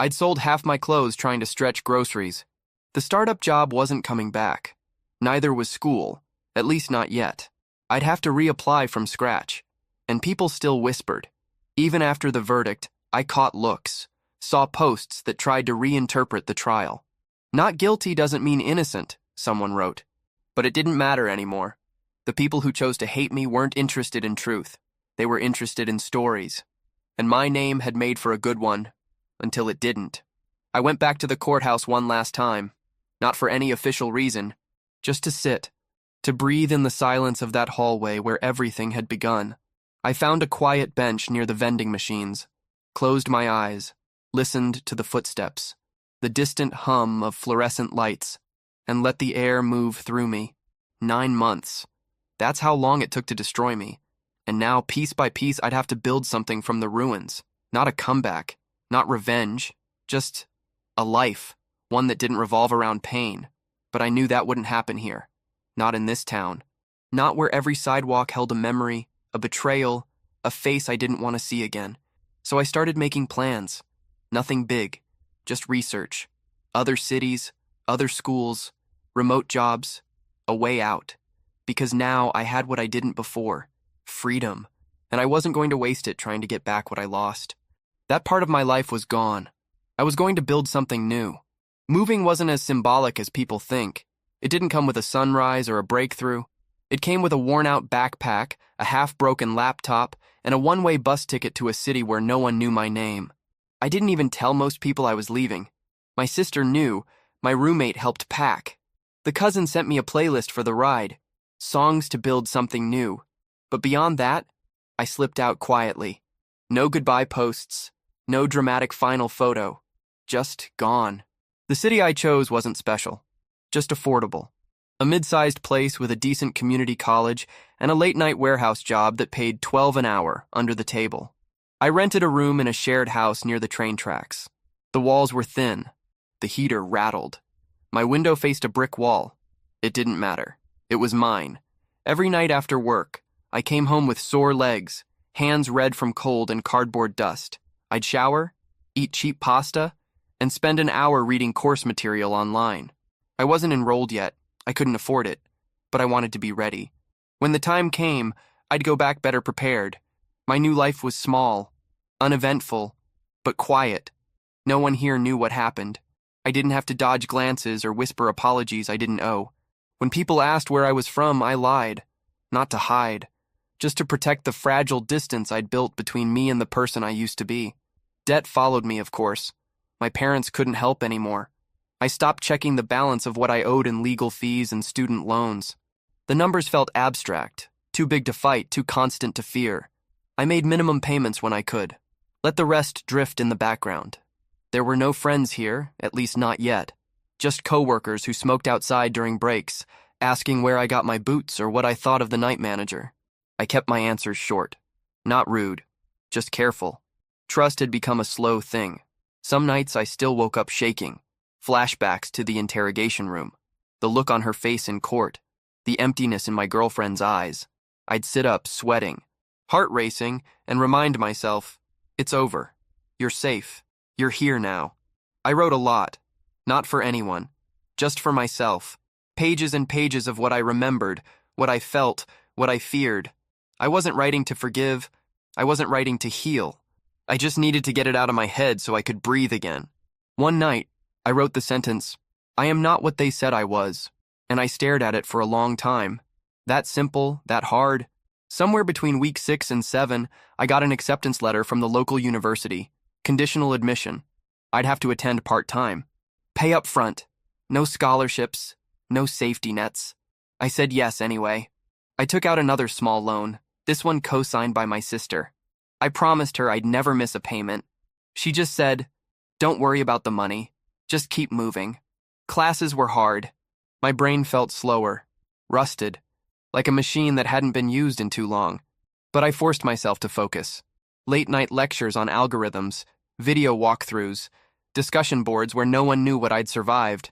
I'd sold half my clothes trying to stretch groceries. The startup job wasn't coming back. Neither was school, at least not yet. I'd have to reapply from scratch. And people still whispered. Even after the verdict, I caught looks, saw posts that tried to reinterpret the trial. "Not guilty doesn't mean innocent," someone wrote. But it didn't matter anymore. The people who chose to hate me weren't interested in truth. They were interested in stories. And my name had made for a good one, until it didn't. I went back to the courthouse one last time, not for any official reason, just to sit, to breathe in the silence of that hallway where everything had begun. I found a quiet bench near the vending machines, closed my eyes, listened to the footsteps, the distant hum of fluorescent lights, and let the air move through me. 9 months. That's how long it took to destroy me. And now, piece by piece, I'd have to build something from the ruins. Not a comeback, not revenge, just a life, one that didn't revolve around pain. But I knew that wouldn't happen here. Not in this town. Not where every sidewalk held a memory, a betrayal, a face I didn't want to see again. So I started making plans. Nothing big, just research. Other cities, other schools, remote jobs, a way out. Because now I had what I didn't before, freedom, and I wasn't going to waste it trying to get back what I lost. That part of my life was gone. I was going to build something new. Moving wasn't as symbolic as people think. It didn't come with a sunrise or a breakthrough. It came with a worn-out backpack, a half-broken laptop, and a one-way bus ticket to a city where no one knew my name. I didn't even tell most people I was leaving. My sister knew. My roommate helped pack. The cousin sent me a playlist for the ride, songs to build something new. But beyond that, I slipped out quietly. No goodbye posts, no dramatic final photo. Just gone. The city I chose wasn't special, just affordable. A mid-sized place with a decent community college and a late-night warehouse job that paid $12 an hour under the table. I rented a room in a shared house near the train tracks. The walls were thin. The heater rattled. My window faced a brick wall. It didn't matter. It was mine. Every night after work, I came home with sore legs, hands red from cold and cardboard dust. I'd shower, eat cheap pasta, and spend an hour reading course material online. I wasn't enrolled yet. I couldn't afford it, but I wanted to be ready. When the time came, I'd go back better prepared. My new life was small, uneventful, but quiet. No one here knew what happened. I didn't have to dodge glances or whisper apologies I didn't owe. When people asked where I was from, I lied. Not to hide, just to protect the fragile distance I'd built between me and the person I used to be. Debt followed me, of course. My parents couldn't help anymore. I stopped checking the balance of what I owed in legal fees and student loans. The numbers felt abstract, too big to fight, too constant to fear. I made minimum payments when I could. Let the rest drift in the background. There were no friends here, at least not yet. Just coworkers who smoked outside during breaks, asking where I got my boots or what I thought of the night manager. I kept my answers short. Not rude, just careful. Trust had become a slow thing. Some nights I still woke up shaking. Flashbacks to the interrogation room. The look on her face in court. The emptiness in my girlfriend's eyes. I'd sit up, sweating, heart racing, and remind myself, it's over. You're safe. You're here now. I wrote a lot. Not for anyone. Just for myself. Pages and pages of what I remembered, what I felt, what I feared. I wasn't writing to forgive. I wasn't writing to heal. I just needed to get it out of my head so I could breathe again. One night, I wrote the sentence, I am not what they said I was, and I stared at it for a long time. That simple, that hard. Somewhere between week 6 and 7, I got an acceptance letter from the local university. Conditional admission. I'd have to attend part-time. Pay up front. No scholarships. No safety nets. I said yes anyway. I took out another small loan, this one co-signed by my sister. I promised her I'd never miss a payment. She just said, don't worry about the money. Just keep moving. Classes were hard. My brain felt slower, rusted, like a machine that hadn't been used in too long. But I forced myself to focus. Late-night lectures on algorithms, video walkthroughs, discussion boards where no one knew what I'd survived.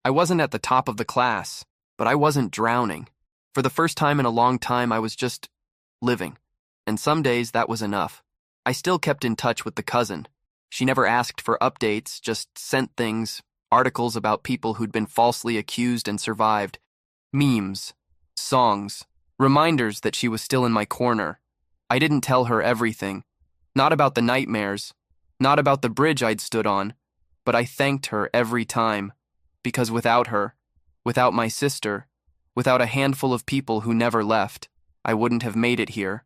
I wasn't at the top of the class, but I wasn't drowning. For the first time in a long time, I was just living. And some days that was enough. I still kept in touch with the cousin. She never asked for updates, just sent things, articles about people who'd been falsely accused and survived, memes, songs, reminders that she was still in my corner. I didn't tell her everything. Not about the nightmares, not about the bridge I'd stood on, but I thanked her every time. Because without her, without my sister, without a handful of people who never left, I wouldn't have made it here.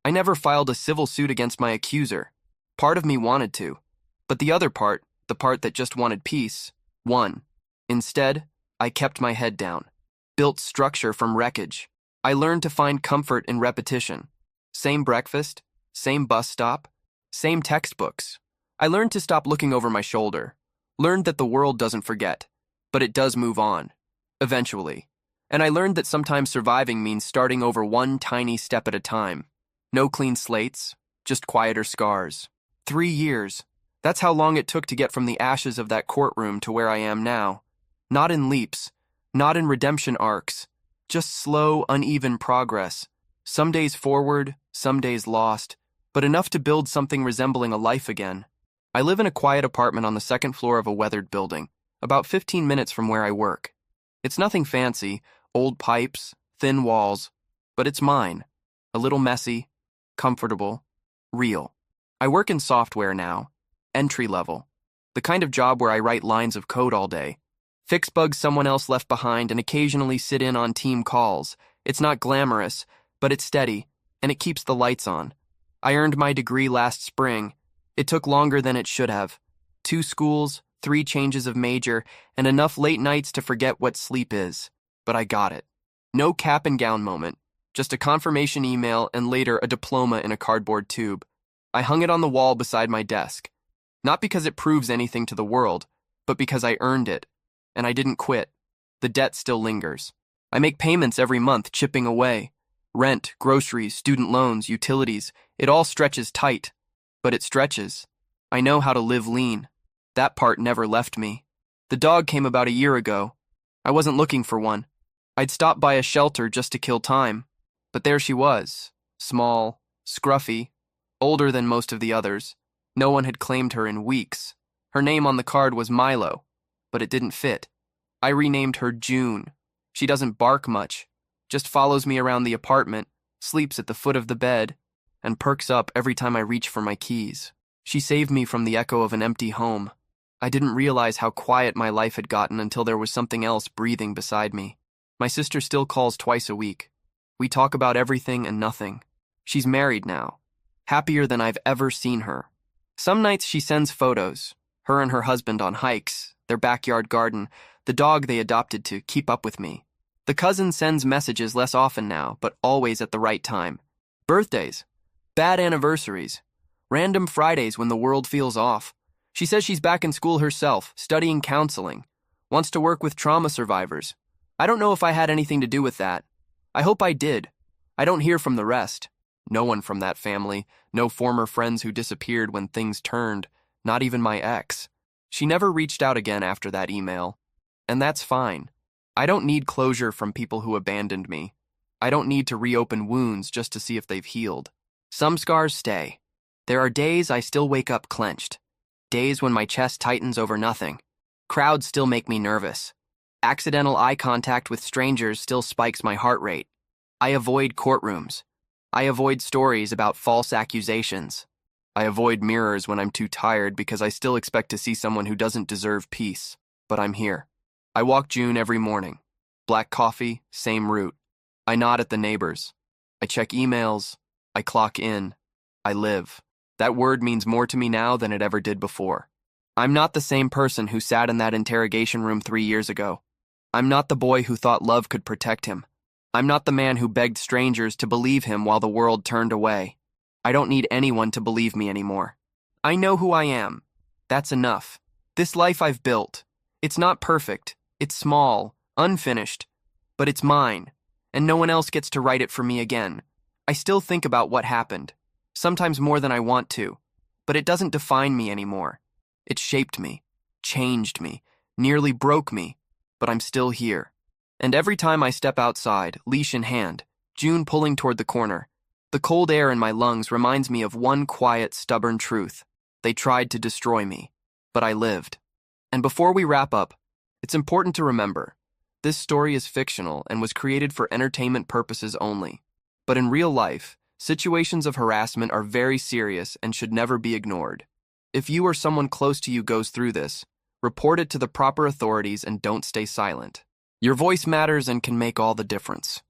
I never filed a civil suit against my accuser. Part of me wanted to, but the other part, the part that just wanted peace, won. Instead, I kept my head down, built structure from wreckage. I learned to find comfort in repetition. Same breakfast, same bus stop, same textbooks. I learned to stop looking over my shoulder, learned that the world doesn't forget, but it does move on, eventually. And I learned that sometimes surviving means starting over one tiny step at a time. No clean slates, just quieter scars. 3 years. That's how long it took to get from the ashes of that courtroom to where I am now. Not in leaps, not in redemption arcs, just slow, uneven progress. Some days forward, some days lost, but enough to build something resembling a life again. I live in a quiet apartment on the second floor of a weathered building. about 15 minutes from where I work. It's nothing fancy, old pipes, thin walls, but it's mine. A little messy, comfortable, real. I work in software now, entry level. The kind of job where I write lines of code all day, fix bugs someone else left behind, and occasionally sit in on team calls. It's not glamorous, but it's steady, and it keeps the lights on. I earned my degree last spring. It took longer than it should have. 2 schools, 3 changes of major, and enough late nights to forget what sleep is. But I got it. No cap and gown moment, just a confirmation email and later a diploma in a cardboard tube. I hung it on the wall beside my desk. Not because it proves anything to the world, but because I earned it. And I didn't quit. The debt still lingers. I make payments every month, chipping away. Rent, groceries, student loans, utilities, it all stretches tight. But it stretches. I know how to live lean. That part never left me. The dog came about a year ago. I wasn't looking for one. I'd stopped by a shelter just to kill time. But there she was, small, scruffy, older than most of the others. No one had claimed her in weeks. Her name on the card was Milo, but it didn't fit. I renamed her June. She doesn't bark much, just follows me around the apartment, sleeps at the foot of the bed, and perks up every time I reach for my keys. She saved me from the echo of an empty home. I didn't realize how quiet my life had gotten until there was something else breathing beside me. My sister still calls twice a week. We talk about everything and nothing. She's married now, happier than I've ever seen her. Some nights she sends photos, her and her husband on hikes, their backyard garden, the dog they adopted to keep up with me. The cousin sends messages less often now, but always at the right time. Birthdays, bad anniversaries, random Fridays when the world feels off. She says she's back in school herself, studying counseling, wants to work with trauma survivors. I don't know if I had anything to do with that. I hope I did. I don't hear from the rest. No one from that family, no former friends who disappeared when things turned, not even my ex. She never reached out again after that email. And that's fine. I don't need closure from people who abandoned me. I don't need to reopen wounds just to see if they've healed. Some scars stay. There are days I still wake up clenched. Days when my chest tightens over nothing. Crowds still make me nervous. Accidental eye contact with strangers still spikes my heart rate. I avoid courtrooms. I avoid stories about false accusations. I avoid mirrors when I'm too tired because I still expect to see someone who doesn't deserve peace. But I'm here. I walk June every morning. Black coffee, same route. I nod at the neighbors. I check emails. I clock in. I live. That word means more to me now than it ever did before. I'm not the same person who sat in that interrogation room 3 years ago. I'm not the boy who thought love could protect him. I'm not the man who begged strangers to believe him while the world turned away. I don't need anyone to believe me anymore. I know who I am. That's enough. This life I've built. It's not perfect. It's small, unfinished. But it's mine, and no one else gets to write it for me again. I still think about what happened, sometimes more than I want to, but it doesn't define me anymore. It shaped me, changed me, nearly broke me, but I'm still here. And every time I step outside, leash in hand, June pulling toward the corner, the cold air in my lungs reminds me of one quiet, stubborn truth. They tried to destroy me, but I lived. And before we wrap up, it's important to remember, this story is fictional and was created for entertainment purposes only. But in real life, situations of harassment are very serious and should never be ignored. If you or someone close to you goes through this, report it to the proper authorities and don't stay silent. Your voice matters and can make all the difference.